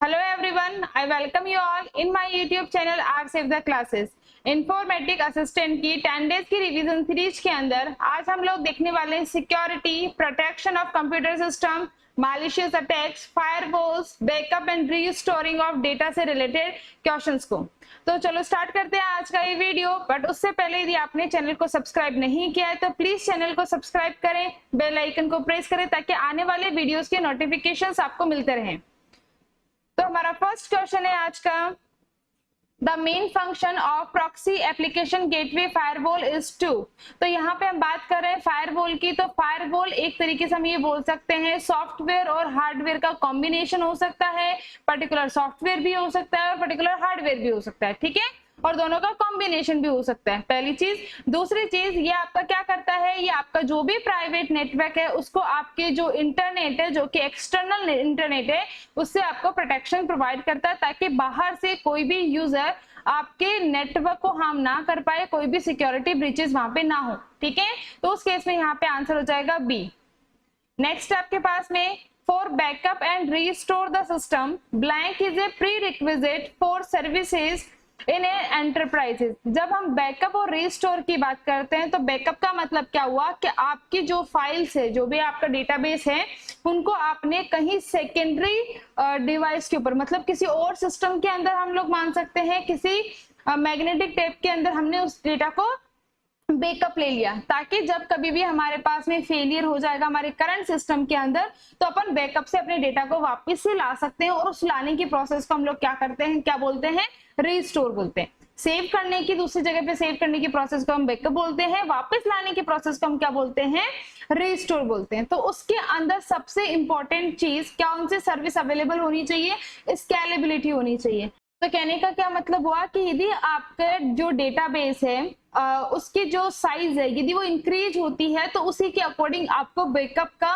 Hello everyone, I welcome you all in my YouTube channel Art Save the Classes। Informatic assistant की 10 days की revision series के अंदर आज हम लोग देखने वाले हैं security, protection of computer system, malicious attacks, firewalls, backup and restoring of data से रिलेटेड क्वेश्चंस को। तो चलो स्टार्ट करते हैं आज का ये वीडियो। बट उससे पहले यदि आपने चैनल को सब्सक्राइब नहीं किया है तो प्लीज चैनल को सब्सक्राइब करें, बेल आइकन को प्रेस करें ताकि आने वाले वीडियोस के नोटिफिकेशंस आपको मिलते रहें। तो हमारा फर्स्ट क्वेश्चन है आज का, the main function of proxy application gateway firewall is to. तो यहाँ पे हम बात कर रहे हैं फायरवॉल की। तो फायरवॉल एक तरीके से हम ये बोल सकते हैं सॉफ्टवेयर और हार्डवेयर का कॉम्बिनेशन हो सकता है। पर्टिकुलर सॉफ्टवेयर भी हो सकता है और पर्टिकुलर हार्डवेयर भी हो सकता है, ठीक है, और दोनों का कॉम्बिनेशन भी हो सकता है, पहली चीज। दूसरी चीज, ये आपका क्या करता है, ये आपका जो भी प्राइवेट नेटवर्क है उसको आपके जो इंटरनेट है, जो कि एक्सटर्नल इंटरनेट है, उससे आपको प्रोटेक्शन प्रोवाइड करता है ताकि बाहर से कोई भी यूजर आपके नेटवर्क को हार्म ना कर पाए, कोई भी सिक्योरिटी ब्रीचेस वहां पे ना हो, ठीक है। तो उस केस में यहाँ पे आंसर हो जाएगा बी। नेक्स्ट आपके पास में, for backup and restore the system blank is A pre requisite for services in enterprises. जब हम बैकअप और रीस्टोर की बात करते हैं तो बैकअप का मतलब क्या हुआ कि आपकी जो फाइल्स है, जो भी आपका डेटाबेस है, उनको आपने कहीं सेकेंडरी डिवाइस के ऊपर, मतलब किसी और सिस्टम के अंदर हम लोग मान सकते हैं, किसी मैग्नेटिक टेप के अंदर हमने उस डेटा को बैकअप ले लिया ताकि जब कभी भी हमारे पास में फेलियर हो जाएगा हमारे करंट सिस्टम के अंदर तो अपन बैकअप से अपने डेटा को वापस से ला सकते हैं। और उस लाने की प्रोसेस को हम लोग क्या करते हैं, क्या बोलते हैं, रीस्टोर बोलते हैं। सेव करने की, दूसरी जगह पे सेव करने की प्रोसेस को हम बैकअप बोलते हैं, वापस लाने की प्रोसेस को हम क्या बोलते हैं, रीस्टोर बोलते हैं। तो उसके अंदर सबसे इंपॉर्टेंट चीज क्या, उनसे सर्विस अवेलेबल होनी चाहिए, स्केलेबिलिटी होनी चाहिए। तो कहने का क्या मतलब हुआ कि यदि आपका जो डेटाबेस है उसकी जो साइज है यदि वो इंक्रीज होती है तो उसी के अकॉर्डिंग आपको बैकअप का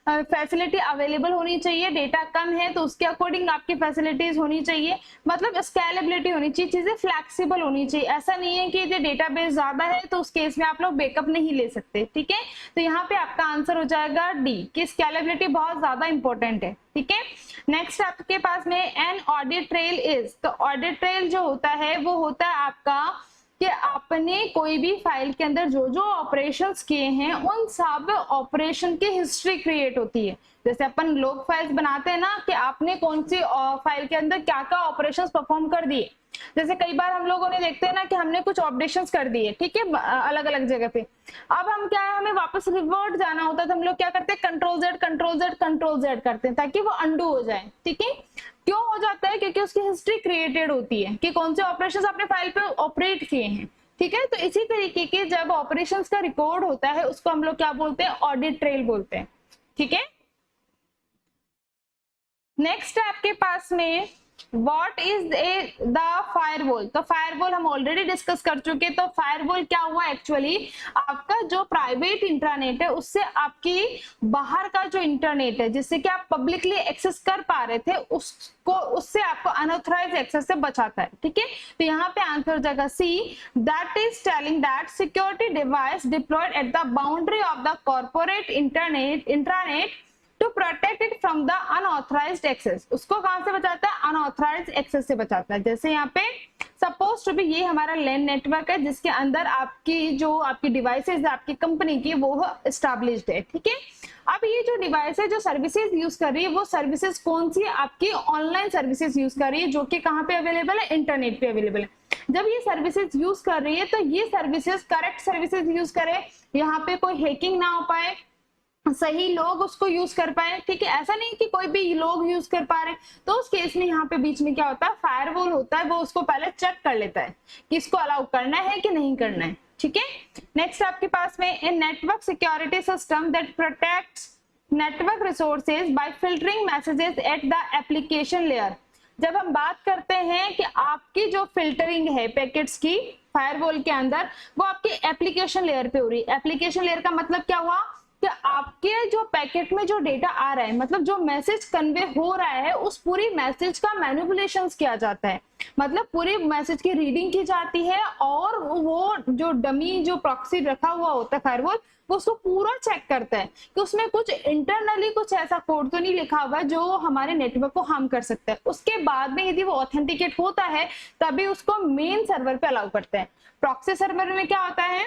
फैसिलिटी अवेलेबल होनी चाहिए। डेटा कम है तो उसके अकॉर्डिंग आपकी फैसिलिटीज होनी चाहिए, मतलब स्केलेबिलिटी होनी चाहिए, चीजें फ्लेक्सिबल होनी चाहिए। ऐसा नहीं है कि यदि डेटाबेस ज्यादा है तो उस केस में आप लोग बैकअप नहीं ले सकते, ठीक है। तो यहाँ पे आपका आंसर हो जाएगा डी कि स्केलेबिलिटी बहुत ज्यादा इंपॉर्टेंट है, ठीक है। नेक्स्ट आपके पास में एन ऑडिट ट्रेल इज। तो ऑडिट ट्रेल जो होता है वो होता है आपका कि आपने कोई भी फाइल के अंदर जो जो ऑपरेशंस किए हैं उन सब ऑपरेशन की हिस्ट्री क्रिएट होती है। जैसे अपन लॉग फाइल्स बनाते हैं ना कि आपने कौन सी फाइल के अंदर क्या क्या ऑपरेशंस परफॉर्म कर दिए। जैसे कई बार हम लोगों ने देखते हैं ना कि हमने कुछ ऑपरेशंस कर दिए, ठीक है, अलग अलग जगह पे। अब हम क्या है, हमें वापस रिवर्ट जाना होता है तो हम लोग क्या करते हैं, control Z control Z control Z करते हैं ताकि वो अंडू हो जाए, ठीक है। क्यों हो जाता है, क्योंकि उसकी हिस्ट्री क्रिएटेड होती है कि कौन से ऑपरेशंस आपने फाइल पे ऑपरेट किए हैं, ठीक है। तो इसी तरीके के जब ऑपरेशंस का रिकॉर्ड होता है उसको हम लोग क्या बोलते हैं, ऑडिट ट्रेल बोलते हैं, ठीक है। नेक्स्ट है आपके पास में What is the firewall? तो फायरवॉल हम ऑलरेडी डिस्कस कर चुके। तो फायरवॉल क्या हुआ, एक्चुअली आपका जो प्राइवेट इंटरनेट है उससे आपकी बाहर का जो इंटरनेट है जिससे कि आप पब्लिकली एक्सेस कर पा रहे थे उसको, उससे आपको अनऑथराइज एक्सेस से बचाता है, ठीक है। तो यहाँ पे आंसर हो जाएगा C, that is telling that security device deployed at the boundary of the corporate internet to protect it from the unauthorized access. उसको कहां से बचाता है, अनऑथराइज्ड एक्सेस से बचाता है। जैसे यहाँ पे सपोज टू बी ये हमारा लैन नेटवर्क है जिसके अंदर आपकी जो आपकी डिवाइसेज है आपकी कंपनी की वो एस्टैब्लिश्ड है, ठीक है। अब ये जो डिवाइस है जो सर्विसेज यूज कर रही है वो सर्विसेज कौन सी, आपकी ऑनलाइन सर्विसेज यूज कर रही है जो कि कहाँ पे अवेलेबल है, इंटरनेट पे अवेलेबल है। जब ये सर्विसेज यूज कर रही है तो ये सर्विसेज करेक्ट सर्विसेज यूज करे, यहाँ पे कोई हैकिंग ना हो पाए, सही लोग उसको यूज कर पाए, ठीक है। ऐसा नहीं कि कोई भी लोग यूज कर पा रहे। तो उस केस में यहाँ पे बीच में क्या होता है, फायरवॉल होता है, वो उसको पहले चेक कर लेता है कि इसको अलाउ करना है कि नहीं करना है, ठीक है। नेक्स्ट आपके पास में a network security system that protects network resources by filtering messages at the application layer. जब हम बात करते हैं कि आपकी जो फिल्टरिंग है पैकेट्स की फायरवॉल के अंदर वो आपकी एप्लीकेशन लेयर पे हो रही है। एप्लीकेशन लेयर का मतलब क्या हुआ कि आपके जो पैकेट में जो डेटा आ रहा है, मतलब जो मैसेज कन्वे हो रहा है, उस पूरी मैसेज का मैनिपुलेशंस किया जाता है, मतलब पूरी मैसेज की रीडिंग की जाती है और वो जो डमी जो प्रॉक्सी रखा हुआ होता है फायरवॉल, वो उसको पूरा चेक करता है कि उसमें कुछ इंटरनली कुछ ऐसा कोड तो नहीं लिखा हुआ जो हमारे नेटवर्क को हार्म कर सकता है। उसके बाद में यदि वो ऑथेंटिकेट होता है तभी उसको मेन सर्वर पे अलाउ करते हैं। प्रॉक्सी सर्वर में क्या होता है,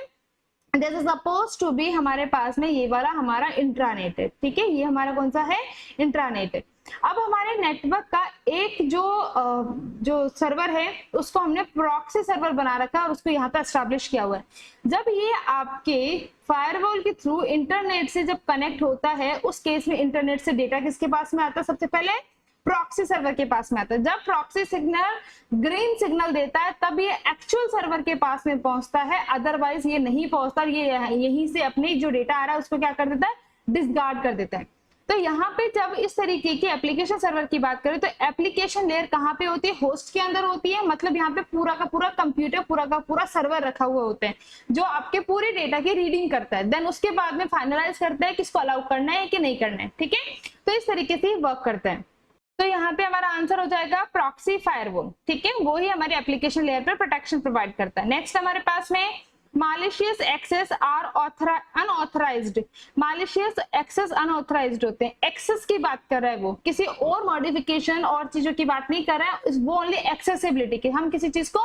this is suppose to be हमारे पास में ये वाला हमारा इंट्रानेट है, ठीक है, ये हमारा कौन सा है, इंट्रानेट है। अब हमारे नेटवर्क का एक जो सर्वर है उसको हमने प्रॉक्सी सर्वर बना रखा है और उसको यहाँ पे एस्टैब्लिश किया हुआ है। जब ये आपके फायरवॉल के थ्रू इंटरनेट से जब कनेक्ट होता है, उस केस में इंटरनेट से डेटा किसके पास में आता है, सबसे पहले प्रॉक्सी सर्वर के पास में आता है। जब प्रॉक्सी सिग्नल ग्रीन सिग्नल देता है तब ये एक्चुअल सर्वर के पास में पहुंचता है, अदरवाइज ये नहीं पहुंचता, ये यहीं से अपने जो डेटा आ रहा है उसको क्या कर देता है, डिसगार्ड कर देता है। तो यहाँ पे जब इस तरीके की एप्लीकेशन सर्वर की बात करें तो एप्लीकेशन लेयर कहाँ पे होती है, होस्ट के अंदर होती है, मतलब यहाँ पे पूरा का पूरा कंप्यूटर, पूरा का पूरा सर्वर रखा हुआ होता है जो आपके पूरे डेटा की रीडिंग करता है, देन उसके बाद में फाइनलाइज करता है कि इसको अलाउ करना है कि नहीं करना है, ठीक है। तो इस तरीके से वर्क करता है। तो यहाँ पे हमारा आंसर हो जाएगा प्रॉक्सी फायरवॉल, ठीक है, वो ही हमारी एप्लीकेशन लेयर पर प्रोटेक्शन प्रोवाइड करता है। नेक्स्ट हमारे पास में malicious access or unauthorised. malicious access unauthorised होते हैं, एक्सेस की बात कर रहा है वो, किसी और मॉडिफिकेशन और चीजों की बात नहीं कर रहा है, वो ओनली एक्सेसिबिलिटी की, हम किसी चीज को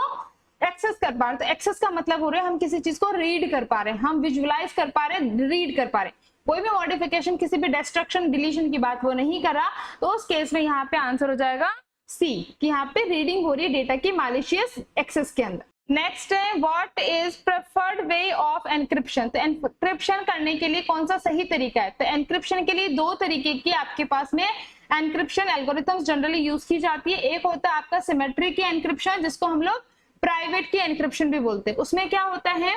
एक्सेस कर पा रहे। तो एक्सेस का मतलब हो रहा है हम किसी चीज को रीड कर पा रहे हैं, हम विजुअलाइज कर पा रहे हैं, रीड कर पा रहे हैं। कोई भी मॉडिफिकेशन, किसी भी डिस्ट्रक्शन डिलीशन की बात वो नहीं कर रहा, तो उस केस में यहाँ पे आंसर हो जाएगा सी, कि यहाँ पे रीडिंग हो रही है डेटा की मैलिशियस एक्सेस के अंदर। नेक्स्ट है what is preferred way of encryption. तो एनक्रिप्शन करने के लिए कौन सा सही तरीका है, तो एनक्रिप्शन के लिए दो तरीके की आपके पास में एनक्रिप्शन एल्गोरिथम्स जनरली यूज की जाती है। एक होता है आपका सिमेट्रिक की एनक्रिप्शन, जिसको हम लोग प्राइवेट की एनक्रिप्शन भी बोलते हैं। उसमें क्या होता है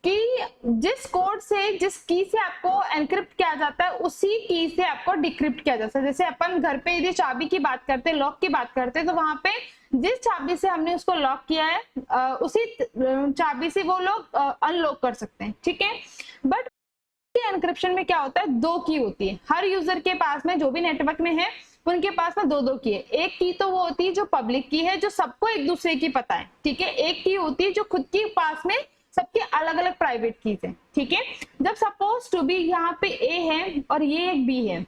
कि जिस कोड से, जिस की से आपको एनक्रिप्ट किया जाता है, उसी की से आपको डिक्रिप्ट किया जाता है। जैसे अपन घर पे यदि चाबी की बात करते हैं, लॉक की बात करते हैं, तो वहां पे जिस चाबी से हमने उसको लॉक किया है उसी चाबी से वो लोग अनलॉक कर सकते हैं, ठीक है। बट एनक्रिप्शन में क्या होता है, दो की होती है। हर यूजर के पास में, जो भी नेटवर्क में है, उनके पास में दो की है। एक की तो वो होती है जो पब्लिक की है, जो सबको एक दूसरे की पता है, ठीक है। एक की होती है जो खुद के पास में सबके अलग अलग प्राइवेट कीज है, ठीक है। जब सपोज टू बी यहाँ पे ए है और ये एक बी है,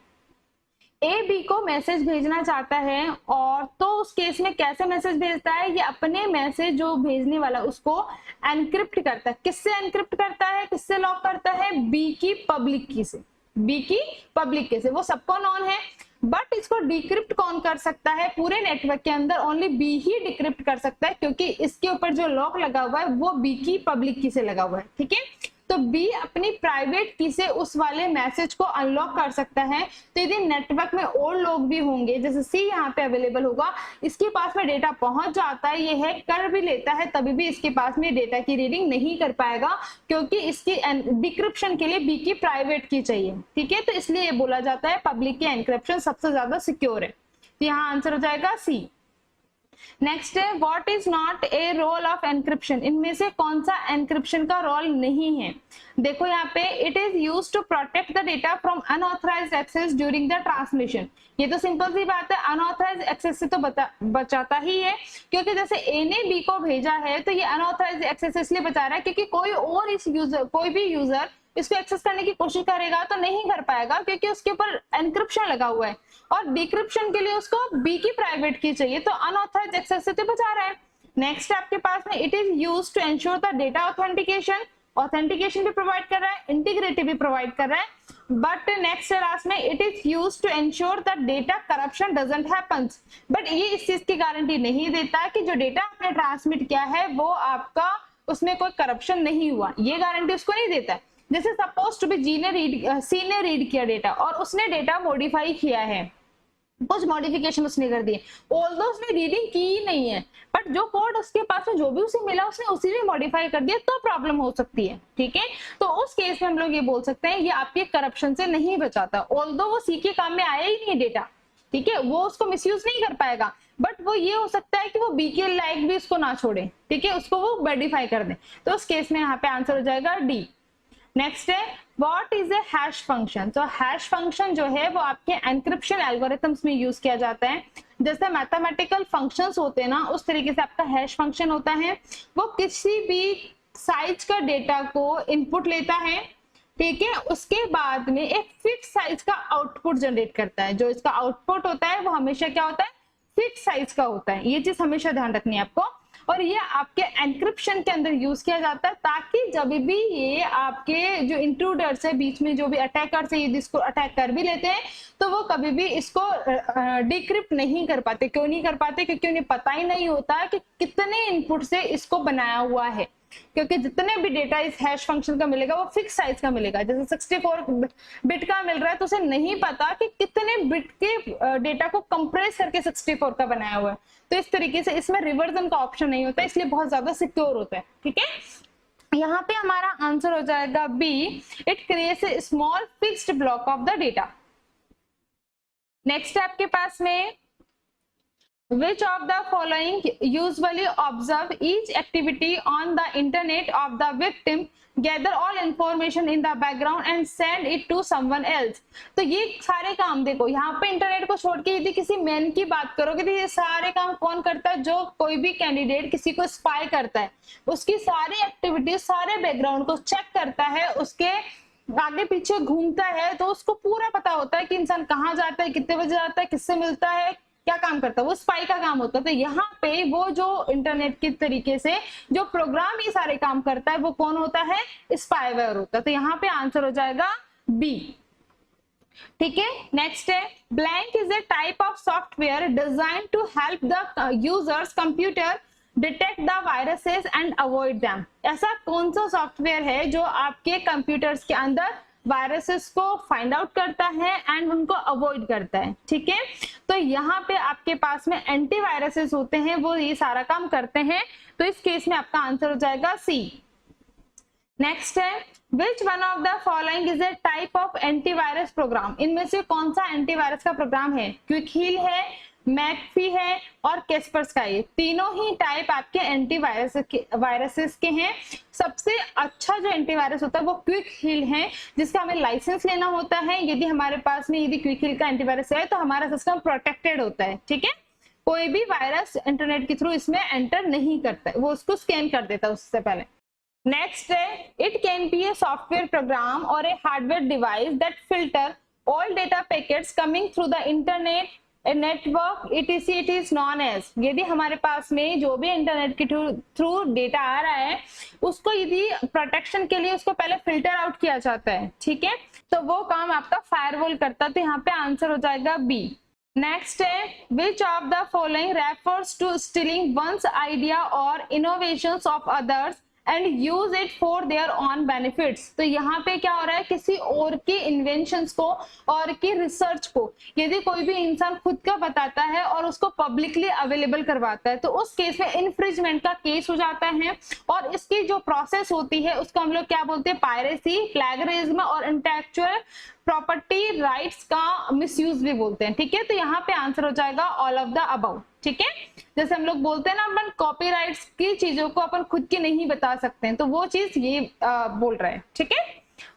ए बी को मैसेज भेजना चाहता है, और तो उस केस में कैसे मैसेज भेजता है, ये अपने मैसेज जो भेजने वाला उसको एनक्रिप्ट करता है। किससे एनक्रिप्ट करता है, किससे लॉक करता है, बी की पब्लिक की से, बी की पब्लिक की से। वो सबको नॉन है, बट इसको डिक्रिप्ट कौन कर सकता है, पूरे नेटवर्क के अंदर ओनली बी ही डिक्रिप्ट कर सकता है, क्योंकि इसके ऊपर जो लॉक लगा हुआ है वो बी की पब्लिक की से लगा हुआ है, ठीक है। तो बी अपनी प्राइवेट की से उस वाले मैसेज को अनलॉक कर सकता है। तो यदि नेटवर्क में और लोग भी होंगे, जैसे सी यहाँ पे अवेलेबल होगा, इसके पास में डेटा पहुंच जाता है, ये हैक कर भी लेता है, तभी भी इसके पास में डेटा की रीडिंग नहीं कर पाएगा, क्योंकि इसकी डिक्रिप्शन के लिए बी की प्राइवेट की चाहिए, ठीक है। तो इसलिए ये बोला जाता है पब्लिक की एनक्रिप्शन सबसे ज्यादा सिक्योर है। तो यहाँ आंसर हो जाएगा सी। नेक्स्ट है what is not a role of encryption. इनमें से कौन सा एनक्रिप्शन का रोल नहीं है, देखो यहाँ पे it is use to protect the data from unauthorized access during the transmission. ये तो सिंपल सी बात है, अनऑथराइज्ड एक्सेस से तो बचाता ही है, क्योंकि जैसे ए ने बी को भेजा है तो ये अनऑथराइज्ड एक्सेस इसलिए बचा रहा है क्योंकि कोई और इस यूजर, कोई भी यूजर इसको एक्सेस करने की कोशिश करेगा तो नहीं कर पाएगा, क्योंकि उसके ऊपर एनक्रिप्शन लगा हुआ है, और डिक्रिप्शन के लिए उसको बी की प्राइवेट की चाहिए, तो अनऑथराइज्ड एक्सेस से तो बचा रहा है। नेक्स्ट आपके पास में it is use to ensure the data authentication, authentication भी प्रोवाइड कर रहा है, इंटीग्रिटी भी प्रोवाइड कर रहा है। बट नेक्स्ट लास्ट में it is use to ensure that data corruption doesn't happens. But ये इस चीज की गारंटी नहीं देता कि जो डेटा आपने ट्रांसमिट किया है वो आपका, उसमें कोई करप्शन नहीं हुआ, ये गारंटी उसको नहीं देता है। जैसे सपोज टू बी सी ने रीड किया डेटा और उसने डेटा मॉडिफाई किया है, कुछ मॉडिफिकेशन उसने कर दिए, ऑल्दो उसने रीडिंग की ही नहीं है, बट जो कोड उसके पास में जो भी उसे मिला उसने उसी में मॉडिफाई कर दिया, तो प्रॉब्लम हो सकती है, ठीक है। तो उस केस में हम लोग ये बोल सकते हैं ये आपके करप्शन से नहीं बचाता, ऑल्दो वो सी के काम में आया ही नहीं डेटा, ठीक है, वो उसको मिसयूज नहीं कर पाएगा, बट वो ये हो सकता है कि वो बी के लाइक भी उसको ना छोड़े, ठीक है, उसको वो मॉडिफाई कर दे। तो उस केस में यहाँ पे आंसर हो जाएगा डी। नेक्स्ट है what is a hash function. तो हैश फंक्शन जो है वो आपके एनक्रिप्शन एल्गोरिथम्स में यूज किया जाता है। जैसे मैथमेटिकल फंक्शंस होते हैं ना, उस तरीके से आपका हैश फंक्शन होता है। वो किसी भी साइज का डेटा को इनपुट लेता है, ठीक है, उसके बाद में एक फिक्स साइज का आउटपुट जनरेट करता है। जो इसका आउटपुट होता है वो हमेशा क्या होता है, फिक्स साइज का होता है। ये चीज हमेशा ध्यान रखनी है आपको। और ये आपके एनक्रिप्शन के अंदर यूज किया जाता है ताकि जब भी ये आपके जो इंट्रूडर्स है, बीच में जो भी अटैकर्स है, यदि इसको अटैक कर भी लेते हैं तो वो कभी भी इसको डिक्रिप्ट नहीं कर पाते। क्यों नहीं कर पाते? क्योंकि उन्हें पता ही नहीं होता कि कितने इनपुट से इसको बनाया हुआ है। क्योंकि जितने भी डेटा इस हैश फंक्शन का मिलेगा वो फिक्स साइज का मिलेगा। जैसे 64 बिट का मिल रहा है तो उसे नहीं पता कि कितने बिट के डेटा को कंप्रेस करके 64 का बनाया हुआ है। तो इस तरीके से इसमें रिवर्जन का ऑप्शन नहीं होता, इसलिए बहुत ज्यादा सिक्योर होता है। ठीक है, यहाँ पे हमारा आंसर हो जाएगा B, it creates a small fixed block of the data. Next आपके पास में which of the following usually observe each activity on the internet of the victim, gather all information in the background and send it to someone else। तो ये सारे काम देखो, यहाँ पे इंटरनेट को छोड़ के यदि किसी मैन की बात करोगे तो ये सारे काम कौन करता है? जो कोई भी कैंडिडेट किसी को स्पाई करता है, उसकी सारी एक्टिविटीज, सारे बैकग्राउंड को चेक करता है, उसके आगे पीछे घूमता है, तो उसको पूरा पता होता है कि इंसान कहाँ जाता है, कितने बजे जाता है, किससे मिलता है, क्या काम करता है। वो स्पाई का काम होता है। तो यहाँ पे वो जो इंटरनेट के तरीके से जो प्रोग्राम ये सारे काम करता है वो कौन होता है? स्पाईवेयर होता है। तो यहाँ पे आंसर हो जाएगा बी। ठीक है, नेक्स्ट है blank is a type of software design to help the users computer detect the viruses and avoid them. ऐसा कौन सा सॉफ्टवेयर है जो आपके कंप्यूटर्स के अंदर वायरसेस को फाइंड आउट करता है एंड उनको अवॉइड करता है? ठीक है, तो यहाँ पे आपके पास में एंटीवायरसेस होते हैं, वो ये सारा काम करते हैं। तो इस केस में आपका आंसर हो जाएगा सी। नेक्स्ट है which one of the following is a type of antivirus program. इनमें से कौन सा एंटीवायरस का प्रोग्राम है? क्विक हील है, मैकफी है और कैस्परस्काई। तीनों ही टाइप आपके वायरसेस के हैं। सबसे अच्छा जो एंटीवायरस होता है वो क्विक हील है, जिसका हमें लाइसेंस लेना होता है। यदि हमारे पास में यदि क्विक हील का एंटीवायरस है तो हमारा सिस्टम प्रोटेक्टेड होता है। ठीक है, कोई भी वायरस इंटरनेट के थ्रू इसमें एंटर नहीं करता है, वो उसको स्कैन कर देता है उससे पहले। नेक्स्ट है it can be a software program और a hardware device that filter all data packets coming through the internet network etc it is known as. यदि हमारे पास में जो भी इंटरनेट के थ्रू डेटा आ रहा है उसको यदि प्रोटेक्शन के लिए उसको पहले फिल्टर आउट किया जाता है, ठीक है, तो वो काम आपका फायरवॉल करता है। तो यहाँ पे आंसर हो जाएगा बी। नेक्स्ट है which of the following refers to stealing one's idea और innovations of others and use it for their own benefits. तो यहाँ पे क्या हो रहा है, किसी और की इन्वेंशंस को और की रिसर्च को यदि कोई भी इंसान खुद का बताता है और उसको पब्लिकली अवेलेबल करवाता है तो उस केस में इन्फ्रिंजमेंट का केस हो जाता है। और इसकी जो प्रोसेस होती है उसको हम लोग क्या बोलते हैं? पायरेसी, प्लेगरिज्म और इंटेलेक्चुअल प्रॉपर्टी राइट्स का मिसयूज भी बोलते हैं। ठीक है, तो यहाँ पे आंसर हो जाएगा ऑल ऑफ द अबव। ठीक है, जैसे हम लोग बोलते हैं ना अपन कॉपीराइट्स की चीजों को अपन खुद की नहीं बता सकते हैं, तो वो चीज ये बोल रहा है। ठीक है,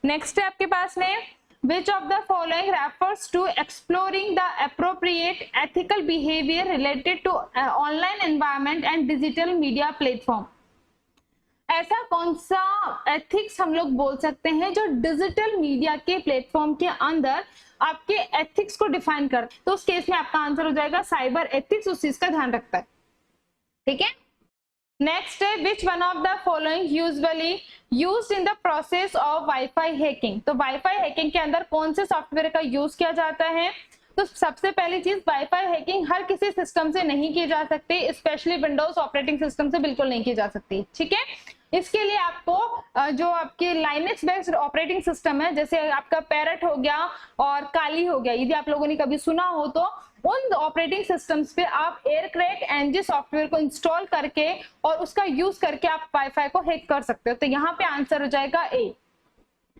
नेक्स्ट है आपके पास में which of the following refers to exploring the appropriate ethical behavior related to online environment and digital media platform। ऐसा कौन सा एथिक्स हम लोग बोल सकते हैं जो डिजिटल मीडिया के प्लेटफॉर्म के अंदर आपके एथिक्स को डिफाइन कर, तो उस केस में आपका आंसर हो जाएगा साइबर एथिक्स, उस चीज का ध्यान रखता है। ठीक है, नेक्स्ट है which one of the following usually used in the process of wifi hacking. तो वाईफाई हैकिंग के अंदर कौन से सॉफ्टवेयर का यूज किया जाता है? तो सबसे पहली चीज, वाईफाई हैकिंग हर किसी सिस्टम से नहीं की जा सकती, स्पेशली विंडोज ऑपरेटिंग सिस्टम से बिल्कुल नहीं की जा सकती। ठीक है, इसके लिए आपको जो आपकी लाइनेक्स बेस्ड ऑपरेटिंग सिस्टम है, जैसे आपका पैरट हो गया और काली हो गया, यदि आप लोगों ने कभी सुना हो तो उन ऑपरेटिंग सिस्टम्स पे आप एयरक्रैक एनजी सॉफ्टवेयर को इंस्टॉल करके और उसका यूज करके आप वाईफाई को हैक कर सकते हो। तो यहाँ पे आंसर हो जाएगा ए।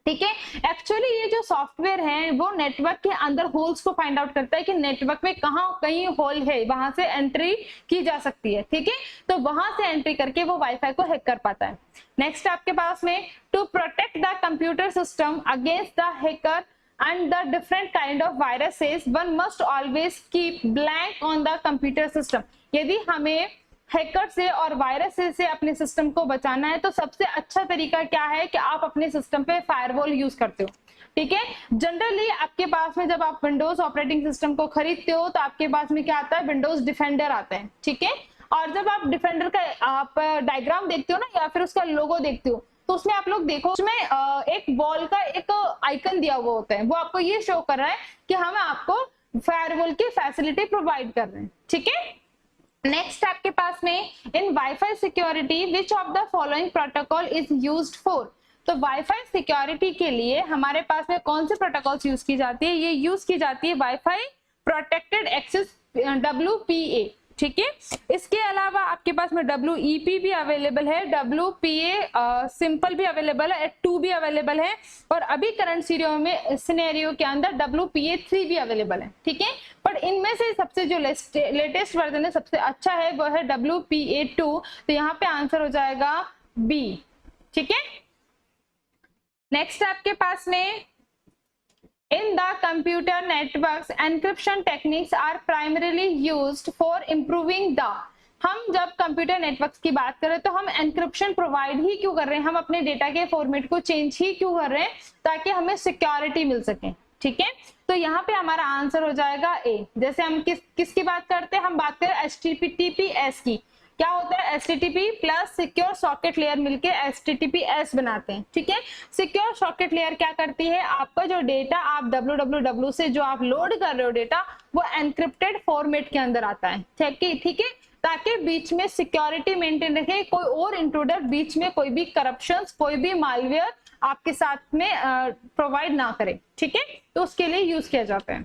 ठीक है। एक्चुअली ये जो सॉफ्टवेयर है वो नेटवर्क के अंदर होल्स को फाइंड आउट करता है कि नेटवर्क में कहाँ कहीं होल है, वहां से एंट्री की जा सकती है। ठीक है, तो वहां से एंट्री करके वो वाईफाई को हैक कर पाता है। नेक्स्ट आपके पास में to protect the computer system against the hacker and the different kind of viruses, one must always keep blank on the computer system। यदि हमें हैकर से और वायरस से अपने सिस्टम को बचाना है तो सबसे अच्छा तरीका क्या है कि आप अपने सिस्टम पे फायरवॉल यूज करते हो। ठीक है, जनरली आपके पास में जब आप विंडोज ऑपरेटिंग सिस्टम को खरीदते हो तो आपके पास में क्या आता है, विंडोज डिफेंडर आता है। ठीक है, और जब आप डिफेंडर का आप डायग्राम देखते हो ना या फिर उसका लोगो देखते हो तो उसमें आप लोग देखो उसमें एक वॉल का एक आइकन दिया हुआ होता है, वो आपको ये शो कर रहा है कि हम आपको फायरवॉल की फैसिलिटी प्रोवाइड कर रहे हैं। ठीक है, नेक्स्ट आपके पास में in WiFi security which of the following protocol is used for. तो वाईफाई सिक्योरिटी के लिए हमारे पास में कौन से प्रोटोकॉल्स यूज की जाती है, ये यूज की जाती है वाईफाई प्रोटेक्टेड एक्सेस WPA। ठीक है, इसके अलावा आपके पास में WEP भी अवेलेबल है, WPA सिंपल भी अवेलेबल है, 2 भी अवेलेबल है और अभी करंट सिनेरियो के अंदर WPA3 भी अवेलेबल है। ठीक है, पर इनमें से सबसे जो लेटेस्ट वर्जन है सबसे अच्छा है वो है WPA2, तो यहाँ पे आंसर हो जाएगा B। ठीक है, नेक्स्ट आपके पास में in the computer networks encryption techniques are primarily used for improving the। हम जब कंप्यूटर नेटवर्क्स की बात करें तो हम एनक्रिप्शन प्रोवाइड ही क्यों कर रहे हैं, हम अपने डेटा के फॉर्मेट को चेंज ही क्यों कर रहे हैं, ताकि हमें सिक्योरिटी मिल सके। ठीक है, तो यहाँ पे हमारा आंसर हो जाएगा A। जैसे हम किसकी बात करते हैं, हम बात करें HTTPS की। क्या होता है, HTTP plus secure socket layer मिलके HTTPS बनाते हैं। ठीक है, सिक्योर सॉकेट लेयर क्या करती है, आपका जो डेटा आप www से जो आप लोड कर रहे हो डेटा वो एनक्रिप्टेड फॉर्मेट के अंदर आता है। ठीक है, ताकि बीच में सिक्योरिटी मेंटेन रखे, कोई और इंट्रूडर बीच में कोई भी करप्शंस, कोई भी मालवेयर आपके साथ में प्रोवाइड ना करे। ठीक है, तो उसके लिए यूज किया जाता है।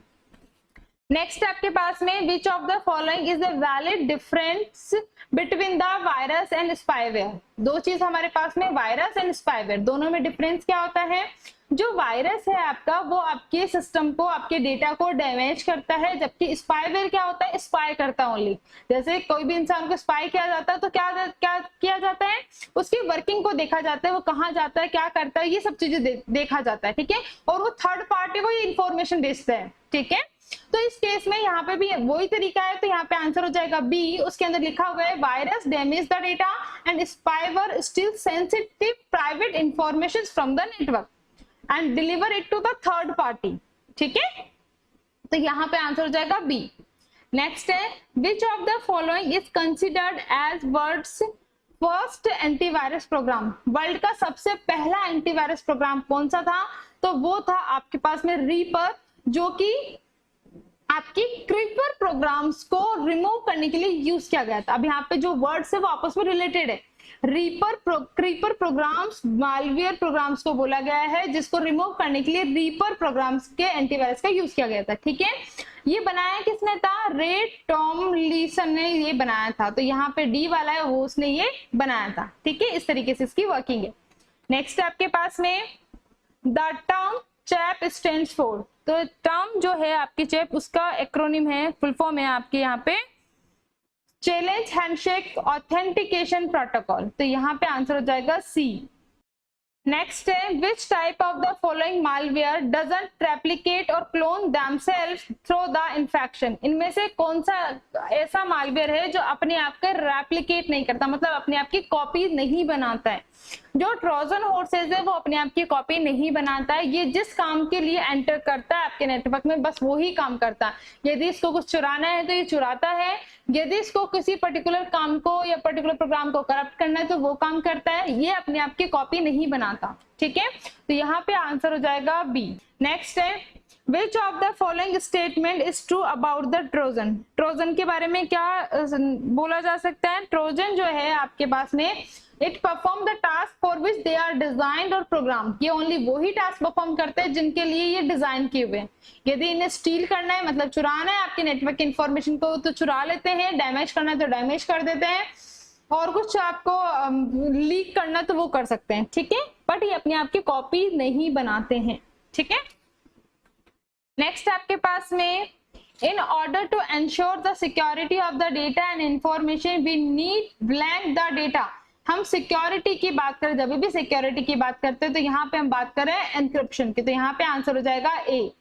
नेक्स्ट आपके पास में विच of the following is the valid difference between the virus and spyware. दो चीज हमारे पास में, वायरस एंड स्पाईवेयर, दोनों में डिफरेंस क्या होता है। जो वायरस है आपका वो आपके सिस्टम को, आपके डेटा को डैमेज करता है, जबकि स्पाईवेयर क्या होता है, स्पाई करता है ओनली। जैसे कोई भी इंसान को स्पाई किया जाता है तो क्या किया जाता है, उसकी वर्किंग को देखा जाता है, वो कहाँ जाता है, क्या करता है, ये सब चीजें देखा जाता है। ठीक है, और वो थर्ड पार्टी को ये इंफॉर्मेशन भेजता है। ठीक है, तो इस केस में यहाँ पे भी वही तरीका है, तो यहाँ पे आंसर हो जाएगा B। उसके अंदर लिखा हुआ है virus damage the data and spyware steal sensitive private information from the network and deliver it to the third party. ठीक है, तो यहाँ पे आंसर हो जाएगा B। नेक्स्ट है which of the following is considered as world's first antivirus program. World का सबसे पहला एंटीवायरस प्रोग्राम कौन सा था, तो वो था आपके पास में रीपर, जो कि आपकी क्रीपर प्रोग्राम्स को रिमूव करने के लिए यूज किया गया था। अब यहाँ पे जो वर्ड्स है वो आपस में रिलेटेड है। क्रीपर प्रोग्राम्स मालवेयर प्रोग्राम्स को बोला गया है, जिसको रिमूव करने के लिए रीपर प्रोग्राम्स के एंटीवायरस का यूज किया गया था। ठीक है, ये बनाया किसने था, रे टॉमलिंसन ने ये बनाया था, तो यहाँ पे डी वाला है वो उसने ये बनाया था। ठीक है, इस तरीके से इसकी वर्किंग है। नेक्स्ट आपके पास में the term chap stands for. तो टर्म जो है आपकी चैप, उसका एक्रोनिम है, फुल फॉर्म है आपके यहाँ पे चैलेंज हैंडशेक ऑथेंटिकेशन प्रोटोकॉल, तो यहाँ पे आंसर हो जाएगा C। नेक्स्ट है which type of the following malware doesn't replicate और clone themselves through the infection. इनमें से कौन सा ऐसा मालवेयर है जो अपने आप का रेप्लिकेट नहीं करता, मतलब अपने आप की कॉपी नहीं बनाता है। जो ट्रोजन हॉर्सेस है वो अपने आप की कॉपी नहीं बनाता है, ये जिस काम के लिए एंटर करता है आपके नेटवर्क में बस वो ही काम करता है। यदि इसको कुछ चुराना है तो ये चुराता है, यदि इसको किसी पर्टिकुलर काम को या पर्टिकुलर प्रोग्राम को करप्ट करना है तो वो काम करता है, ये अपने आप की कॉपी नहीं बनाता। ठीक है, तो यहाँ पे आंसर हो जाएगा B। नेक्स्ट है which of the following statement is true about the Trojan. Trojan के बारे में क्या बोला जा सकता है, ट्रोजन जो है आपके पास में it perform the task for which they are designed और प्रोग्राम। ये ओनली वही टास्क परफॉर्म करते हैं जिनके लिए ये डिजाइन किए हुए हैं। यदि इन्हें स्टील करना है, मतलब चुराना है आपके नेटवर्क की इंफॉर्मेशन को, तो चुरा लेते हैं, डैमेज करना है तो डैमेज कर देते हैं, और कुछ आपको लीक करना तो वो कर सकते हैं। ठीक है, बट ये अपने आप की कॉपी नहीं बनाते हैं, ठीक है। नेक्स्ट आपके पास में in order to ensure the security of the data and information we need blank the data। हम सिक्योरिटी की बात करें, जब भी सिक्योरिटी की बात करते हैं तो यहाँ पे हम बात करें एनक्रिप्शन की, तो यहाँ पे आंसर हो जाएगा ए,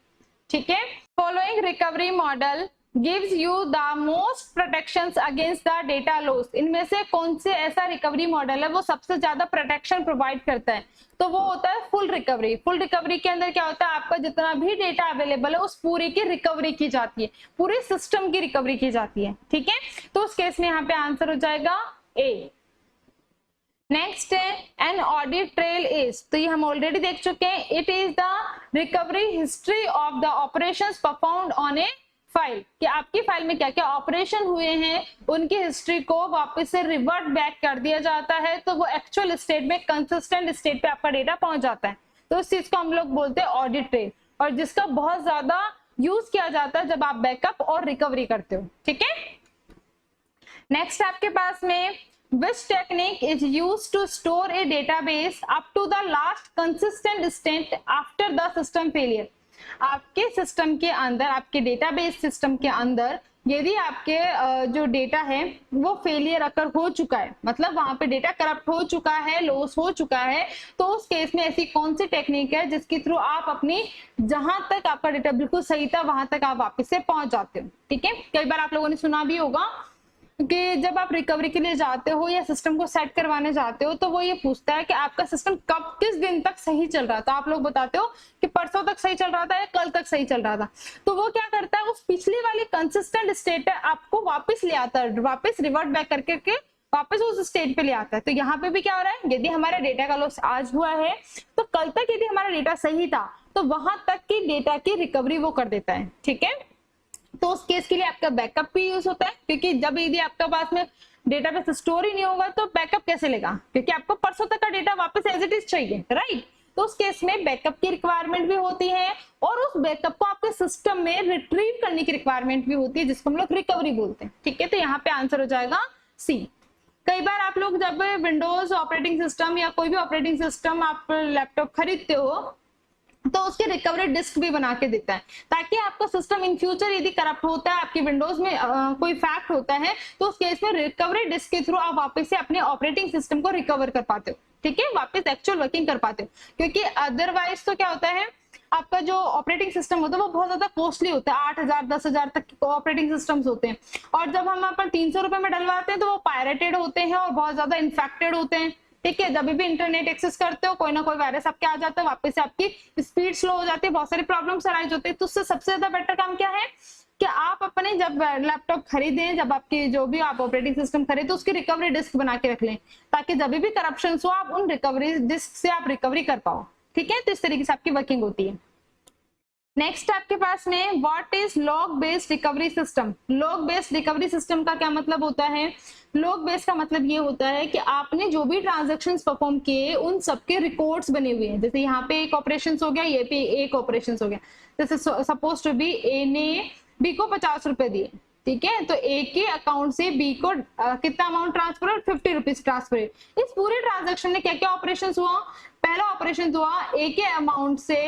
ठीक है। Following recovery model gives you the most protections against the data loss। इनमें से कौन से ऐसा रिकवरी मॉडल है वो सबसे ज्यादा प्रोटेक्शन प्रोवाइड करता है, तो वो होता है फुल रिकवरी। फुल रिकवरी के अंदर क्या होता है, आपका जितना भी डेटा अवेलेबल है उस पूरे की रिकवरी की जाती है, पूरे सिस्टम की रिकवरी की जाती है, ठीक है। तो उस केस में यहाँ पे आंसर हो जाएगा ए। नेक्स्ट है एन ऑडिट ट्रेल इज, तो ये हम ऑलरेडी देख चुके हैं, it is the recovery history of the operations performed on A file, कि आपकी फाइल में क्या क्या ऑपरेशन हुए हैं उनकी हिस्ट्री को वापस से रिवर्ट बैक कर दिया जाता है, तो वो एक्चुअल स्टेट में कंसिस्टेंट स्टेट पे आपका डेटा पहुंच जाता है, तो इस चीज को हम लोग बोलते हैं ऑडिट ट्रेल, और जिसका बहुत ज्यादा यूज किया जाता है जब आप बैकअप और रिकवरी करते हो, ठीक है। नेक्स्ट आपके पास में which technique is used to store a database up to the last consistent state after the system failure। आपके सिस्टम के अंदर, आपके डेटाबेस सिस्टम के अंदर यदि आपके जो डेटा है वो फेलियर अकर हो चुका है, मतलब वहां पे डेटा करप्ट हो चुका है, लॉस हो चुका है, तो उस केस में ऐसी कौन सी टेक्निक है जिसके थ्रू आप अपनी जहां तक आपका डेटा बिल्कुल सही था वहां तक आप वापस से पहुंच जाते हो, ठीक है। कई बार आप लोगों ने सुना भी होगा कि जब आप रिकवरी के लिए जाते हो या सिस्टम को सेट करवाने जाते हो तो वो ये पूछता है कि आपका सिस्टम कब किस दिन तक सही चल रहा था। आप लोग बताते हो कि परसों तक सही चल रहा था या कल तक सही चल रहा था, तो वो क्या करता है उस पिछली वाली कंसिस्टेंट स्टेट है आपको वापस ले आता है, वापस रिवर्ट बैक करके वापस उस स्टेट पे ले आता है। तो यहाँ पे भी क्या हो रहा है, यदि हमारा डेटा का लॉस आज हुआ है तो कल तक यदि हमारा डेटा सही था तो वहां तक की डेटा की रिकवरी वो कर देता है, ठीक है। तो उस केस के लिए आपका बैकअप भी यूज होता है, क्योंकि जब यदि आपके पास में डेटाबेस स्टोर ही नहीं होगा तो बैकअप कैसे लेगा, क्योंकि आपको परसों तक का डेटा वापस एज इट इज चाहिए, राइट। तो उस केस में बैकअप की रिक्वायरमेंट भी होती है और उस बैकअप को आपके सिस्टम में रिट्रीव करने की रिक्वायरमेंट भी होती है, जिसको हम लोग रिकवरी बोलते हैं, ठीक है। तो यहाँ पे आंसर हो जाएगा सी। कई बार आप लोग जब विंडोज ऑपरेटिंग सिस्टम या कोई भी ऑपरेटिंग सिस्टम आप लैपटॉप खरीदते हो तो उसके रिकवरी डिस्क भी बना के देता है, ताकि आपका सिस्टम इन फ्यूचर यदि करप्ट होता है, आपकी विंडोज में कोई फैक्ट होता है, तो उस केस में रिकवरी डिस्क के थ्रू आप वापस से अपने ऑपरेटिंग सिस्टम को रिकवर कर पाते हो, ठीक है, वापस एक्चुअल वर्किंग कर पाते हो। क्योंकि अदरवाइज तो क्या होता है, आपका जो ऑपरेटिंग सिस्टम होता है वो बहुत ज्यादा कॉस्टली होता है, 8,000 10,000 तक के ऑपरेटिंग सिस्टम्स होते हैं, और जब हम अपन 300 रुपए में डलवाते हैं तो वो पायरेटेड होते हैं और बहुत ज्यादा इन्फेक्टेड होते हैं, ठीक है। जब भी इंटरनेट एक्सेस करते हो कोई ना कोई वायरस आपके आ जाता है, वापस से आपकी स्पीड स्लो हो जाती है, बहुत सारी प्रॉब्लम्स अराइज होते हैं। तो उससे सबसे ज्यादा बेटर काम क्या है कि आप अपने जब लैपटॉप खरीदें, जब आपकी जो भी आप ऑपरेटिंग सिस्टम खरीदे तो उसकी रिकवरी डिस्क बना के रख लें, ताकि जब भी करप्शन हो आप उन रिकवरी डिस्क से आप रिकवरी कर पाओ, ठीक है। तो इस तरीके से आपकी वर्किंग होती है। नेक्स्ट आपके पास में what is log based recovery system. Log based recovery system का क्या मतलब होता है, लॉग बेस्ड का मतलब ये होता है कि आपने जो भी ट्रांजैक्शंस परफॉर्म किए उन सबके रिकॉर्ड्स बने हुए हैं। जैसे यहाँ पे एक ऑपरेशन हो गया, ये पे एक ऑपरेशन हो गया, जैसे सपोज टू बी ए ने बी को 50 रुपए दिए, ठीक है, तो ए के अकाउंट से बी को कितना अमाउंट ट्रांसफर, 50 रुपीज ट्रांसफर। इस पूरे ट्रांजेक्शन में क्या क्या ऑपरेशन हुआ, पहला ऑपरेशन हुआ ए के अमाउंट से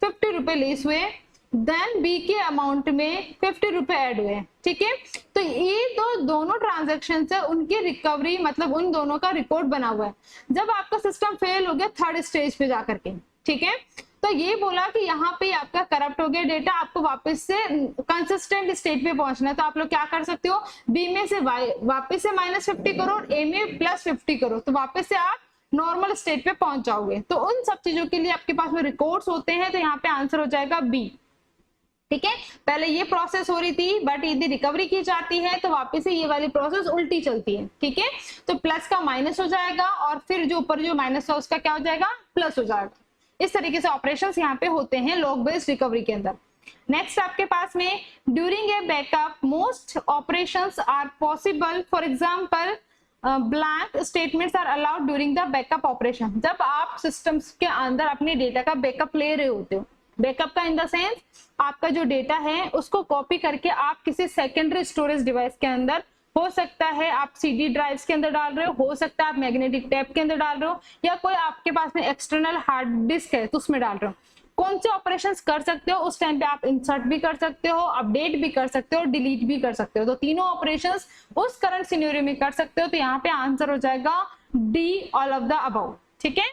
50 रुपए लेस हुए, देन बी के अमाउंट में 50 रुपए ऐड हुए, ठीक है। तो ये दोनों ट्रांजैक्शन है उनकी रिकवरी, मतलब उन दोनों का रिकॉर्ड बना हुआ है। जब आपका सिस्टम फेल हो गया थर्ड स्टेज पे जाकर के, ठीक है, तो ये बोला कि यहाँ पे आपका करप्ट हो गया डेटा, आपको वापस से कंसिस्टेंट स्टेट पे पहुंचना है, तो आप लोग क्या कर सकते हो, बी में से वापस से -50 करो और ए में +50 करो, तो वापस से आप नॉर्मल स्टेट पे पहुंच जाओगे। तो उन सब चीजों के लिए आपके पास में रिकॉर्ड्स होते हैं, तो यहाँ पे आंसर हो जाएगा बी, ठीक है। पहले ये प्रोसेस हो रही थी, बट यदि रिकवरी की जाती है तो वापस से ये वाली प्रोसेस उल्टी चलती है, ठीक है। तो प्लस का माइनस हो जाएगा और फिर जो ऊपर जो माइनस है उसका क्या हो जाएगा, प्लस हो जाएगा। इस तरीके से ऑपरेशंस यहाँ पे होते हैं लॉग बेस्ड रिकवरी के अंदर। नेक्स्ट आपके पास में during a backup most operations are possible, for example blank statements are allowed during the backup operation. जब आप सिस्टम्स के अंदर अपने डेटा का बैकअप ले रहे होते हो, बैकअप का इन द सेंस आपका जो डेटा है उसको कॉपी करके आप किसी सेकेंडरी स्टोरेज डिवाइस के अंदर हो सकता है आप CD ड्राइव्स के अंदर डाल रहे हो सकता है आप मैग्नेटिक टेप के अंदर डाल रहे हो, या कोई आपके पास में एक्सटर्नल हार्ड डिस्क है तो उसमें डाल रहे हो। कौन से ऑपरेशंस कर सकते हो उस टाइम पे? आप इंसर्ट भी कर सकते हो, अपडेट भी कर सकते हो, डिलीट भी कर सकते हो। तो तीनों ऑपरेशंस उस करंट सिनेरियो में कर सकते हो। तो यहाँ पे आंसर हो जाएगा D, all of the above. ठीक है,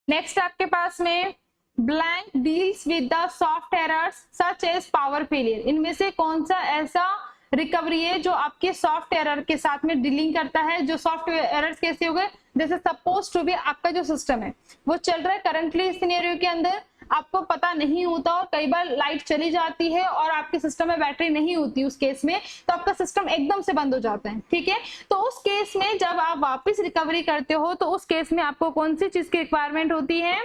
नेक्स्ट आपके पास में blank deals with the soft errors such as power failure. इनमें से कौन सा ऐसा रिकवरी है जो आपके सॉफ्ट एरर के साथ में डीलिंग करता है? जो सॉफ्ट एरर्स कैसे हो गए? जैसे सपोज टू बी आपका जो सिस्टम है वो चल रहा है करंटली इस सिनेरियो के अंदर, आपको पता नहीं होता और कई बार लाइट चली जाती है और आपके सिस्टम में बैटरी नहीं होती उस केस में, तो आपका सिस्टम एकदम से बंद हो जाता है। ठीक है, तो उस केस में जब आप वापस रिकवरी करते हो तो उस केस में आपको कौन सी चीज की रिक्वायरमेंट होती है?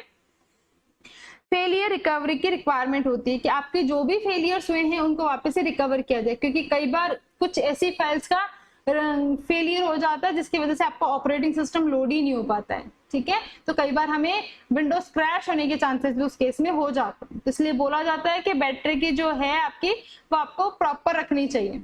फेलियर रिकवरी की रिक्वायरमेंट होती है कि आपके जो भी फेलियर्स हुए हैं उनको वापस से रिकवर किया जाए, क्योंकि कई बार कुछ ऐसी फाइल्स का फेलियर हो जाता है जिसकी वजह से आपका ऑपरेटिंग सिस्टम लोड ही नहीं हो पाता है। ठीक है, तो कई बार हमें विंडोज क्रैश होने के चांसेस भी उस केस में हो जाते हैं, तो इसलिए बोला जाता है कि बैटरी की जो है आपकी वो आपको प्रॉपर रखनी चाहिए।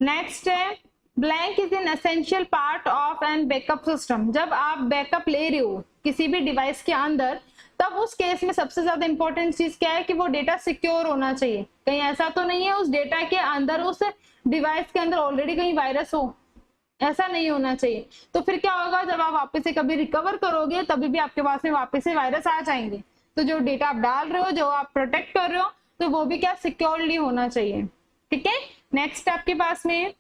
नेक्स्ट है blank is an essential part of an backup system. जब आप बैकअप ले रहे हो किसी भी डिवाइस के अंदर, तब उस केस में सबसे ज्यादा इंपॉर्टेंट चीज क्या है कि वो डेटा सिक्योर होना चाहिए। कहीं ऐसा तो नहीं है उस डेटा के अंदर, उस डिवाइस के अंदर ऑलरेडी कहीं वायरस हो, ऐसा नहीं होना चाहिए। तो फिर क्या होगा, जब आप वापस से कभी रिकवर करोगे तभी भी आपके पास में वापस से वायरस आ जाएंगे। तो जो डेटा आप डाल रहे हो, जो आप प्रोटेक्ट कर रहे हो, तो वो भी क्या सिक्योरली होना चाहिए। ठीक है, नेक्स्ट आपके पास में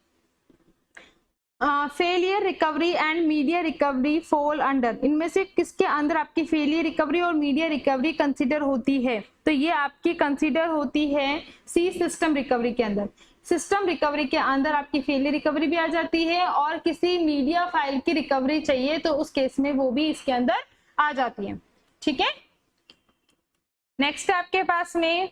failure recovery and media recovery fall under. इनमें से किसके अंदर आपकी फेलियर रिकवरी और मीडिया रिकवरी कंसीडर होती है? तो ये आपकी कंसीडर होती है सी, सिस्टम रिकवरी के अंदर। सिस्टम रिकवरी के अंदर आपकी फेलियर रिकवरी भी आ जाती है, और किसी मीडिया फाइल की रिकवरी चाहिए तो उस केस में वो भी इसके अंदर आ जाती है। ठीक है, नेक्स्ट आपके पास में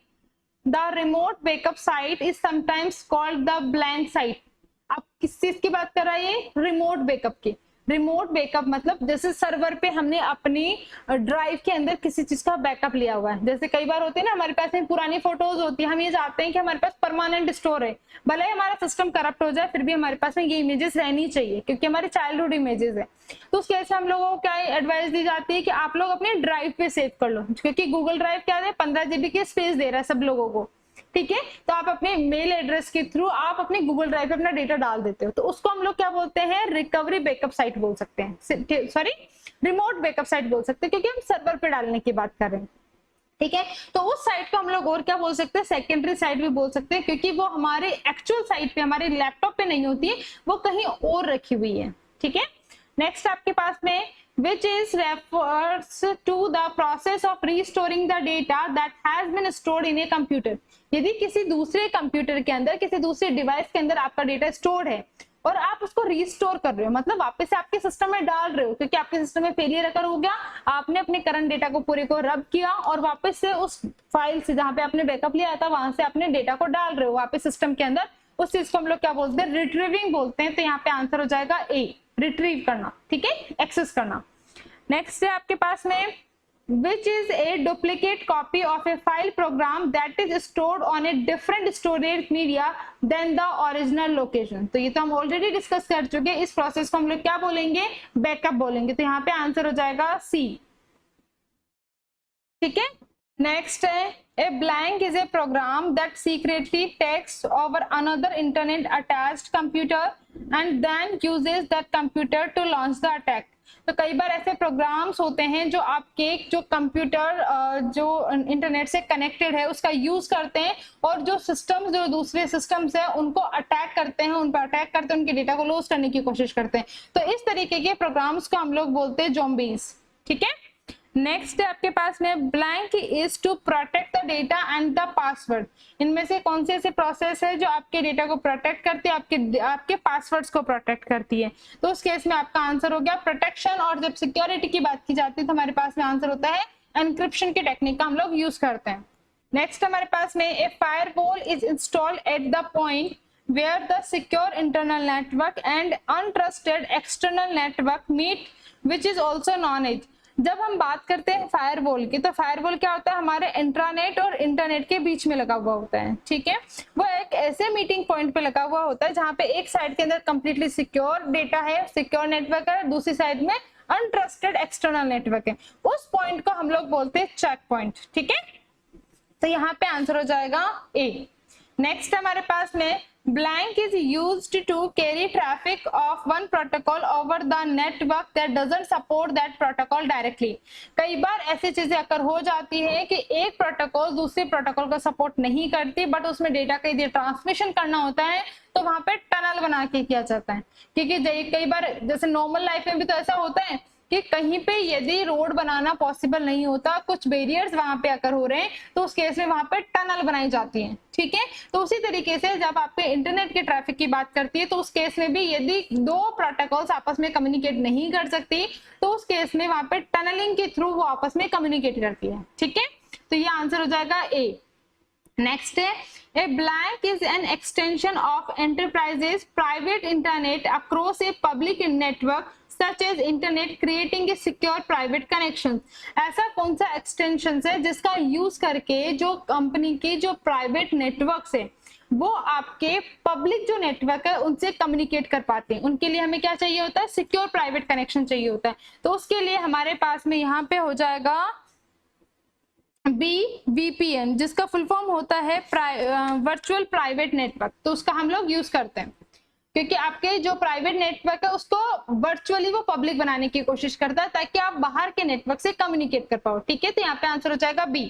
the remote backup site is sometimes called the blank site. आप किस चीज की बात कर रहा है? ये रिमोट बैकअप की। रिमोट बैकअप मतलब जैसे सर्वर पे हमने अपनी ड्राइव के अंदर किसी चीज का बैकअप लिया हुआ है। जैसे कई बार होते हैं ना, हमारे पास में पुरानी फोटोज होती है, हम ये चाहते हैं कि हमारे पास परमानेंट स्टोर है, भले ही हमारा सिस्टम करप्ट हो जाए फिर भी हमारे पास में ये इमेजेस रहनी चाहिए क्योंकि हमारे चाइल्डहुड इमेजेस है। तो उस केस में हम लोगों को क्या एडवाइस दी जाती है कि आप लोग अपने ड्राइव पे सेव कर लो, क्योंकि गूगल ड्राइव क्या है 15 GB की स्पेस दे रहा है सब लोगों को। ठीक है, तो आप अपने मेल एड्रेस के थ्रू आप अपने गूगल ड्राइव पे अपना डेटा डाल देते हो, तो उसको हम लोग क्या बोलते हैं? रिकवरी बैकअप साइट बोल सकते हैं, सॉरी रिमोट बैकअप साइट बोल सकते हैं, क्योंकि हम सर्वर पे डालने की बात कर रहे हैं। ठीक है, तो उस साइट को हम लोग और क्या बोल सकते हैं? सेकेंडरी साइट भी बोल सकते हैं, क्योंकि वो हमारे एक्चुअल साइट पे, हमारे लैपटॉप पे नहीं होती है, वो कहीं और रखी हुई है। ठीक है, नेक्स्ट आपके पास में which is refers to the process of restoring the data that has been stored in a computer। यदि किसी दूसरे कंप्यूटर के अंदर, किसी दूसरे डिवाइस के अंदर आपका डेटा स्टोर्ड है और आप उसको रिस्टोर कर रहे हो, मतलब वापस से आपके सिस्टम में डाल रहे हो, क्योंकि आपके सिस्टम में फेलियर अगर हो गया, आपने अपने करंट डेटा को पूरे को रब किया और वापस से उस फाइल से जहां पे आपने बैकअप लिया था वहां से अपने डेटा को डाल रहे हो वापस सिस्टम के अंदर, उस चीज को हम लोग क्या बोलते हैं? रिट्रीविंग बोलते हैं। तो यहाँ पे आंसर हो जाएगा ए, रिट्रीव करना। ठीक है, एक्सेस करना। नेक्स्ट है आपके पास में which is a duplicate copy of a file program that is stored on a different storage media than the original location। तो ये तो हम ऑलरेडी डिस्कस कर चुके हैं, इस प्रोसेस को हम लोग क्या बोलेंगे? बैकअप बोलेंगे। तो यहाँ पे आंसर हो जाएगा सी। ठीक है, नेक्स्ट है a blank is a program that secretly takes over another internet attached computer and then uses that computer to launch the attack. तो कई बार ऐसे प्रोग्राम्स होते हैं जो आपके जो कंप्यूटर जो इंटरनेट से कनेक्टेड है उसका यूज करते हैं और जो सिस्टम्स, जो दूसरे सिस्टम्स है उनको अटैक करते हैं, उन पर अटैक करते हैं, उनके डेटा को लॉस करने की कोशिश करते हैं। तो इस तरीके के प्रोग्राम्स को हम लोग बोलते हैं ज़ॉम्बीज। ठीक है, नेक्स्ट है आपके पास में blank is to protect the data and the password. इनमें से कौन से ऐसे प्रोसेस है जो आपके डेटा को प्रोटेक्ट करती है, आपके पासवर्ड्स को प्रोटेक्ट करती है? तो उस केस में आपका आंसर हो गया प्रोटेक्शन। और जब सिक्योरिटी की बात की जाती है तो हमारे पास में आंसर होता है एनक्रिप्शन की टेक्निक का हम लोग यूज करते हैं। नेक्स्ट हमारे पास में a firewall is installed at the point where the secure internal network and untrusted external network meet, which is also known as। जब हम बात करते हैं फायरवॉल की, तो फायरवॉल क्या होता है, हमारे इंट्रानेट और इंटरनेट के बीच में लगा हुआ होता है, ठीक है। वो एक ऐसे मीटिंग पॉइंट पे लगा हुआ होता है जहां पे एक साइड के अंदर कंप्लीटली सिक्योर डेटा है, सिक्योर नेटवर्क है, दूसरी साइड में अनट्रस्टेड एक्सटर्नल नेटवर्क है। उस पॉइंट को हम लोग बोलते हैं चेक पॉइंट, ठीक है। तो यहाँ पे आंसर हो जाएगा ए। नेक्स्ट हमारे पास में blank is used to carry traffic of one protocol over the network that doesn't support that protocol directly। कई बार ऐसी चीजें अगर हो जाती है कि एक प्रोटोकॉल दूसरे प्रोटोकॉल को सपोर्ट नहीं करती, बट उसमें डेटा कई देर ट्रांसमिशन करना होता है, तो वहां पे टनल बना के किया जाता है। क्योंकि कई बार जैसे नॉर्मल लाइफ में भी तो ऐसा होता है कि कहीं पे यदि रोड बनाना पॉसिबल नहीं होता, कुछ बैरियर्स वहां पे अगर हो रहे हैं, तो उस केस में वहां पे टनल बनाई जाती है, ठीक है। तो उसी तरीके से जब आपके इंटरनेट के ट्रैफिक की बात करती है, तो उस केस में भी यदि दो प्रोटोकॉल्स आपस में कम्युनिकेट नहीं कर सकती, तो उस केस में वहां पे टनलिंग के थ्रू वो आपस में कम्युनिकेट करती है, ठीक है। तो ये आंसर हो जाएगा ए। नेक्स्ट है a blank is an extension of enterprises private internet across a public network such as internet creating a secure private connection। ऐसा कौन सा एक्सटेंशन है जिसका यूज करके जो कंपनी की जो प्राइवेट नेटवर्क है वो आपके पब्लिक जो नेटवर्क है उनसे कम्युनिकेट कर पाते हैं। उनके लिए हमें क्या चाहिए होता है, सिक्योर प्राइवेट कनेक्शन चाहिए होता है। तो उसके लिए हमारे पास में यहाँ पे हो जाएगा बी VPN, जिसका फुल फॉर्म होता है वर्चुअल प्राइवेट नेटवर्क। तो उसका हम लोग यूज करते हैं क्योंकि आपके जो प्राइवेट नेटवर्क है उसको वर्चुअली वो पब्लिक बनाने की कोशिश करता है ताकि आप बाहर के नेटवर्क से कम्युनिकेट कर पाओ, ठीक है। तो यहाँ पे आंसर हो जाएगा बी।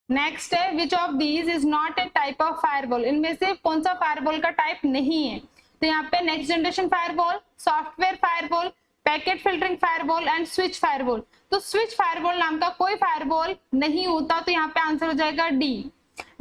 नेक्स्ट है which of these is not A type of firewall. इनमें से कौन सा फायरवॉल का टाइप नहीं है। तो यहाँ पे next generation firewall, software firewall, packet filtering firewall and switch firewall. तो स्विच फायरवॉल नाम का कोई फायरवॉल नहीं होता, तो यहाँ पे आंसर हो जाएगा डी।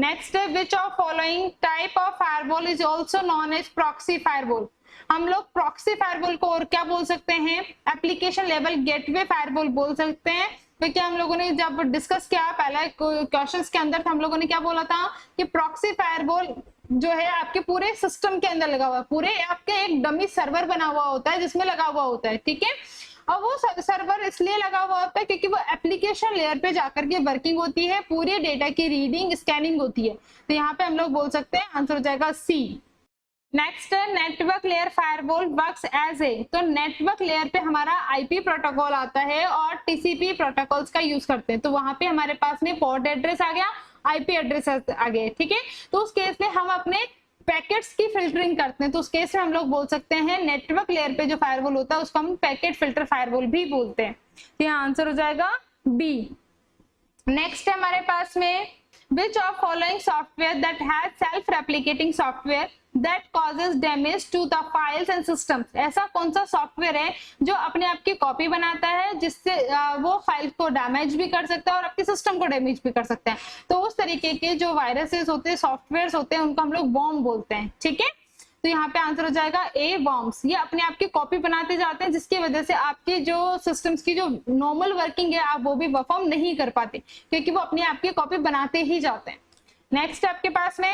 नेक्स्ट है which of following type of firewall is also known as proxy firewall. हम लोग प्रॉक्सी फायरवॉल को और क्या बोल सकते हैं, एप्लीकेशन लेवल गेटवे फायरवॉल बोल सकते हैं। क्योंकि हम लोगों ने जब डिस्कस किया पहले क्वेश्चंस के अंदर, हम लोगों ने क्या बोला था कि प्रॉक्सी फायरवॉल जो है आपके पूरे सिस्टम के अंदर लगा हुआ है, पूरे आपके एक डमी सर्वर बना हुआ होता है जिसमें लगा हुआ होता है, ठीक है। और वो सर्वर इसलिए लगा हुआ होता है क्योंकि वो एप्लीकेशन लेयर पे जाकर के वर्किंग होती है, पूरे डेटा की रीडिंग स्कैनिंग होती है। तो यहाँ पे हम लोग बोल सकते हैं आंसर हो जाएगा सी। नेक्स्ट है network layer firewall works as a. तो नेटवर्क लेयर पे हमारा आईपी प्रोटोकॉल आता है और टीसीपी प्रोटोकॉल्स का यूज करते हैं। तो वहां पे हमारे पास में पोर्ट एड्रेस आ गया, आईपी एड्रेस आ गए, ठीक है। तो उस केस में हम अपने पैकेट्स की फिल्टरिंग करते हैं, तो उस केस में हम लोग बोल सकते हैं नेटवर्क लेयर पे जो फायरवॉल होता है उसको हम पैकेट फिल्टर फायरवॉल भी बोलते हैं। तो यहाँ आंसर हो जाएगा बी। नेक्स्ट है हमारे पास में which of following software that has self replicating software that causes damage to the files and systems। ऐसा कौन सा सॉफ्टवेयर है जो अपने आप की कॉपी बनाता है जिससे वो फाइल को डैमेज भी कर सकता है और आपके सिस्टम को डैमेज भी कर सकता है। तो उस तरीके के जो वायरसेस होते हैं, सॉफ्टवेयर होते हैं, उनको हम लोग वॉर्म बोलते हैं, ठीक है। तो यहाँ पे आंसर हो जाएगा ए वॉर्म्स। ये अपने आप की कॉपी बनाते जाते हैं जिसकी वजह से आपके जो सिस्टम्स की जो नॉर्मल वर्किंग है आप वो भी परफॉर्म नहीं कर पाते क्योंकि वो अपने आप की कॉपी बनाते ही जाते हैं। नेक्स्ट आपके पास में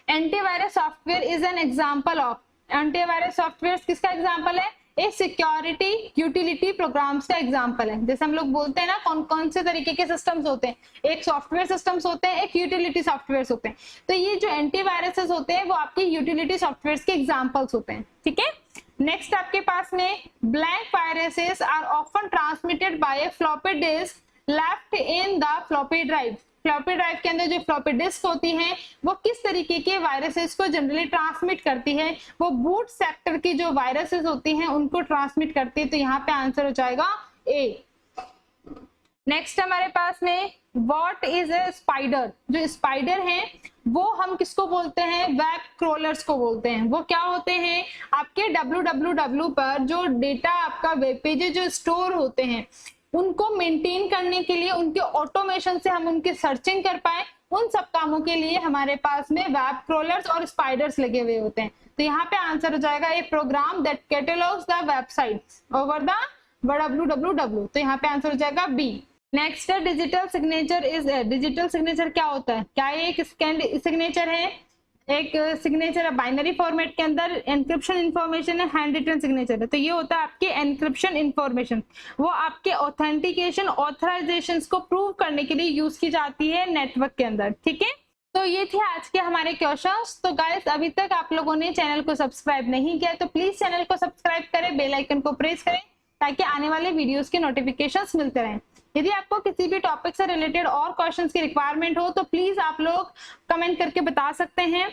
antivirus software is an example of. Antivirus software किसका एग्जाम्पल है, एक सिक्योरिटी यूटिलिटी प्रोग्राम्स का एग्जांपल है। जैसे हम लोग बोलते हैं ना कौन कौन से तरीके के सिस्टम्स होते हैं, एक सॉफ्टवेयर सिस्टम्स होते हैं, एक यूटिलिटी सॉफ्टवेयर होते हैं। तो ये जो एंटीवायरसेस होते हैं वो आपके यूटिलिटी सॉफ्टवेयर के एग्जांपल्स होते हैं, ठीक है। नेक्स्ट आपके पास में blank viruses are often transmitted by floppy disk left in the floppy drive. Floppy drive के अंदर जो फ्लॉपी डिस्क होती है वो किस तरीके के वायरसेस को जनरली ट्रांसमिट करती है, वो बूट सेक्टर की जो वायरसेस होती हैं उनको ट्रांसमिट करती है। तो यहाँ पे आंसर हो जाएगा ए। नेक्स्ट हमारे पास में व्हाट इज ए स्पाइडर। जो स्पाइडर है वो हम किसको बोलते हैं, वेब क्रोलर्स को बोलते हैं। वो क्या होते हैं, आपके www पर जो डेटा आपका वेब पेजेस जो स्टोर होते हैं उनको मेंटेन करने के लिए, उनके ऑटोमेशन से हम उनकी सर्चिंग कर पाए, उन सब कामों के लिए हमारे पास में वेब क्रोलर्स और स्पाइडर्स लगे हुए होते हैं। तो यहाँ पे आंसर हो जाएगा a program that catalogs the websites over the www। तो यहाँ पे आंसर हो जाएगा बी। नेक्स्ट है digital signature is. Digital signature क्या होता है, क्या ये एक स्कैन सिग्नेचर है, एक सिग्नेचर है बाइनरी फॉर्मेट के अंदर, एनक्रिप्शन इंफॉर्मेशन है, हैंड रिटन सिग्नेचर है। तो ये होता है आपके एनक्रिप्शन इंफॉर्मेशन, वो आपके ऑथेंटिकेशन ऑथराइजेशन को प्रूव करने के लिए यूज की जाती है नेटवर्क के अंदर। ठीक है, तो ये थे आज के हमारे क्वेश्चंस। तो गाइस अभी तक आप लोगों ने चैनल को सब्सक्राइब नहीं किया तो प्लीज चैनल को सब्सक्राइब करें, बेल आइकन को प्रेस करें ताकि आने वाले वीडियोस के नोटिफिकेशंस मिलते रहें। यदि आपको किसी भी टॉपिक से रिलेटेड और क्वेश्चंस की रिक्वायरमेंट हो तो प्लीज आप लोग कमेंट करके बता सकते हैं।